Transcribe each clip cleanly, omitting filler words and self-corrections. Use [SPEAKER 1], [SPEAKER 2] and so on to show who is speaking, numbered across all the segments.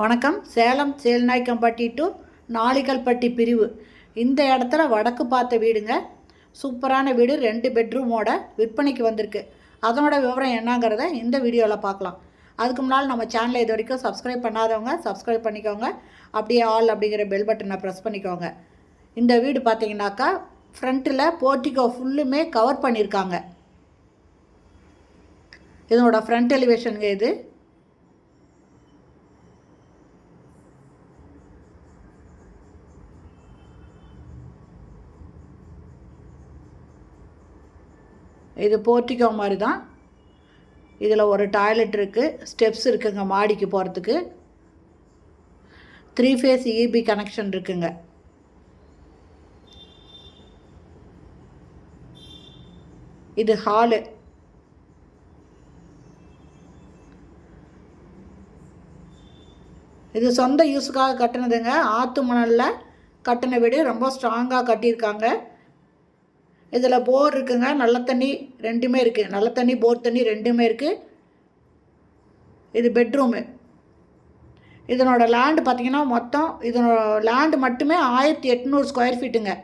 [SPEAKER 1] வணக்கம். சேலம் சேல்நாய்க்கம்பட்டி டு நாளிக்கல்பட்டி பிரிவு. இந்த இடத்துல வடக்கு பார்த்த வீடுங்க. சூப்பரான வீடு, 2 பெட்ரூமோட விற்பனைக்கு வந்திருக்கு. அதனோட விவரம் என்னங்கிறத இந்த வீடியோவில் பார்க்கலாம். அதுக்கு முன்னால் நம்ம சேனலை இது வரைக்கும் சப்ஸ்கிரைப் பண்ணாதவங்க சப்ஸ்கிரைப் பண்ணிக்கோங்க. அப்படியே ஆல் அப்படிங்கிற பெல் பட்டனை ப்ரெஸ் பண்ணிக்கோங்க. இந்த வீடு பார்த்தீங்கன்னாக்கா ஃப்ரண்ட்டில் போர்ட்டிகோ ஃபுல்லுமே கவர் பண்ணியிருக்காங்க. இதனோட ஃப்ரண்ட் எலிவேஷனுங்க இது. இது போர்ட்டிகோ மாதிரி தான். இதில் ஒரு டாய்லெட் இருக்குது, ஸ்டெப்ஸ் இருக்குங்க மாடிக்கு போகிறதுக்கு. 3 ஃபேஸ் இபி கனெக்ஷன் இருக்குங்க. இது ஹாலு. இது சொந்த யூஸுக்காக கட்டினதுங்க. ஆற்று மணலில் கட்டின வீடு, ரொம்ப ஸ்ட்ராங்காக கட்டியிருக்காங்க. இதில் போர் இருக்குங்க, நல்ல தண்ணி ரெண்டுமே இருக்குது. நல்ல தண்ணி போர் தண்ணி ரெண்டுமே இருக்குது. இது பெட்ரூமு. இதனோட லேண்டு பார்த்திங்கன்னா மொத்தம் இதனோட லேண்டு மட்டுமே 1800 ஸ்கொயர் ஃபீட்டுங்க.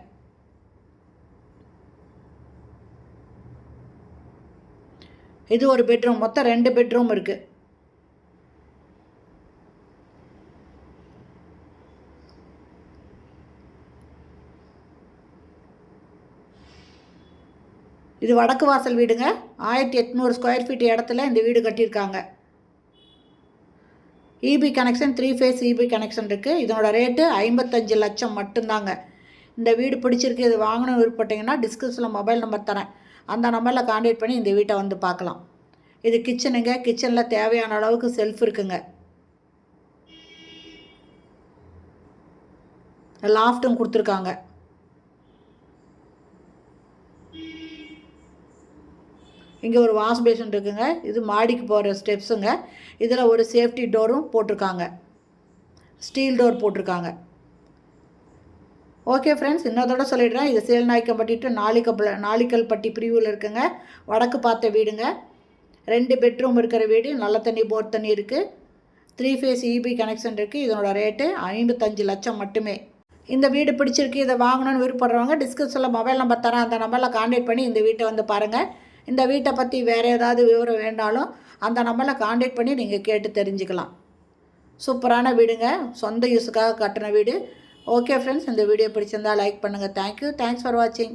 [SPEAKER 1] இது ஒரு பெட்ரூம். மொத்தம் 2 பெட்ரூம் இருக்குது. இது வடக்கு வாசல் வீடுங்க. 1800 ஸ்கொயர் ஃபீட் இடத்துல இந்த வீடு கட்டியிருக்காங்க. EB connection 3 face EB connection இருக்குது. இதனோட ரேட்டு 55 லட்சம் மட்டும்தாங்க. இந்த வீடு பிடிச்சிருக்கு, இது வாங்கணும் விருப்பப்பட்டீங்கன்னா டிஸ்கிரிப்ஷனில் மொபைல் நம்பர் தரேன். அந்த நம்பரில் கான்டாக்ட் பண்ணி இந்த வீட்டை வந்து பார்க்கலாம். இது கிச்சனுங்க. கிச்சனில் தேவையான அளவுக்கு செல்ஃப் இருக்குங்க. லாஃப்ட்டும் கொடுத்துருக்காங்க. இங்கே ஒரு வாஷ் பேஷன் இருக்குங்க. இது மாடிக்கு போகிற ஸ்டெப்ஸுங்க. இதில் ஒரு சேஃப்டி டோரும் போட்டிருக்காங்க, ஸ்டீல் டோர் போட்டிருக்காங்க. ஓகே ஃப்ரெண்ட்ஸ், இன்னொருத்தோட சொல்லிடுறேன். இது சேல்நாய்க்கம்பட்டி டு நாளிக்கல்பட்டி பிரிவில் இருக்குங்க. வடக்கு பார்த்த வீடுங்க. 2 பெட்ரூம் இருக்கிற வீடு. நல்ல தண்ணி போர் தண்ணி இருக்குது. 3 ஃபேஸ் இபி கனெக்ஷன் இருக்குது. இதனோட ரேட்டு 55 லட்சம் மட்டுமே. இந்த வீடு பிடிச்சிருக்கு, இதை வாங்கணும்னு விருப்பப்படுறவங்க டிஸ்கிரிப்ஷனில் மொபைல் நம்பர் தரேன். அந்த நம்பரில் கான்டாக்ட் பண்ணி இந்த வீட்டை வந்து பாருங்கள். இந்த வீட்டை பற்றி வேறு ஏதாவது விவரம் வேண்டாலும் அந்த நம்பரில் கான்டாக்ட் பண்ணி நீங்கள் கேட்டு தெரிஞ்சுக்கலாம். சூப்பரான வீடுங்க, சொந்த யூஸுக்காக கட்டின வீடு. ஓகே ஃப்ரெண்ட்ஸ், இந்த வீடியோ பிடிச்சிருந்தால் லைக் பண்ணுங்கள். தேங்க்யூ. தேங்க்ஸ் ஃபார் வாட்சிங்.